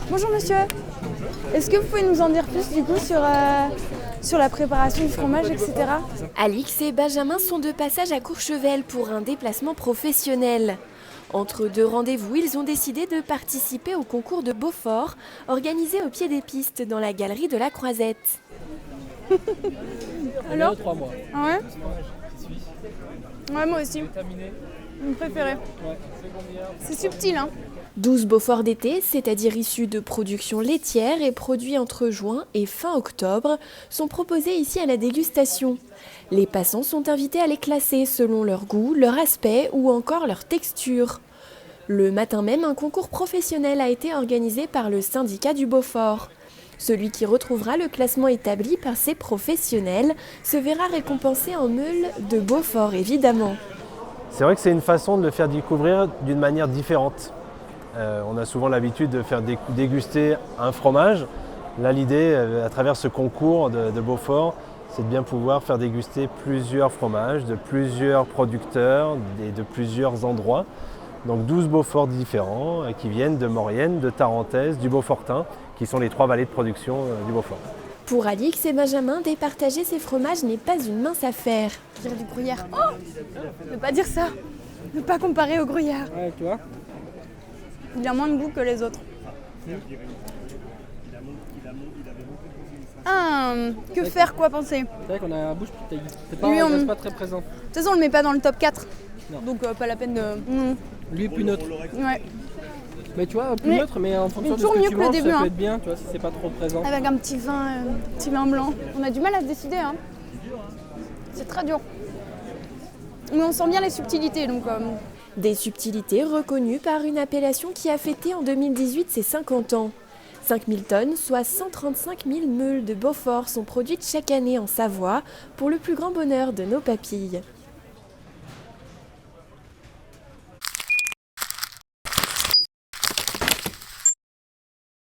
Bonjour monsieur, est-ce que vous pouvez nous en dire plus du coup sur la préparation du fromage, etc. Alix et Benjamin sont de passage à Courchevel pour un déplacement professionnel. Entre deux rendez-vous, ils ont décidé de participer au concours de Beaufort, organisé au pied des pistes dans la galerie de la Croisette. Alors 3 mois. Ah ouais? Ouais, moi aussi. Mon préféré. C'est subtil, hein. 12 Beauforts d'été, c'est-à-dire issus de productions laitières et produits entre juin et fin octobre, sont proposés ici à la dégustation. Les passants sont invités à les classer selon leur goût, leur aspect ou encore leur texture. Le matin même, un concours professionnel a été organisé par le syndicat du Beaufort. Celui qui retrouvera le classement établi par ces professionnels se verra récompensé en meule de Beaufort, évidemment. C'est vrai que c'est une façon de le faire découvrir d'une manière différente. On a souvent l'habitude de faire déguster un fromage. Là, l'idée, à travers ce concours de Beaufort, c'est de bien pouvoir faire déguster plusieurs fromages de plusieurs producteurs et de plusieurs endroits. Donc 12 Beauforts différents qui viennent de Maurienne, de Tarentaise, du Beaufortin, qui sont les 3 vallées de production du Beaufort. Pour Alix et Benjamin, départager ces fromages n'est pas une mince affaire. Je dirais du gruyère. Oh, ne pas dire ça. Ne pas comparer au gruyère. Ouais, tu vois. Il a moins de goût que les autres. Ah, que faire, quoi penser? C'est vrai qu'on a la bouche toute taillée. Lui, on- C'est pas très présent. De toute façon, on le met pas dans le top 4. Non. Donc pas la peine de... Lui est plus neutre. Ouais. Mais tu vois, plus Mais neutre, mais en fonction de ce toujours mieux que tu que le manges, début, ça hein. peut être bien, tu vois, si c'est pas trop présent. Avec un petit vin blanc. On a du mal à se décider, hein. C'est très dur. Mais on sent bien les subtilités, donc... Des subtilités reconnues par une appellation qui a fêté en 2018 ses 50 ans. 5000 tonnes, soit 135 000 meules de Beaufort sont produites chaque année en Savoie pour le plus grand bonheur de nos papilles.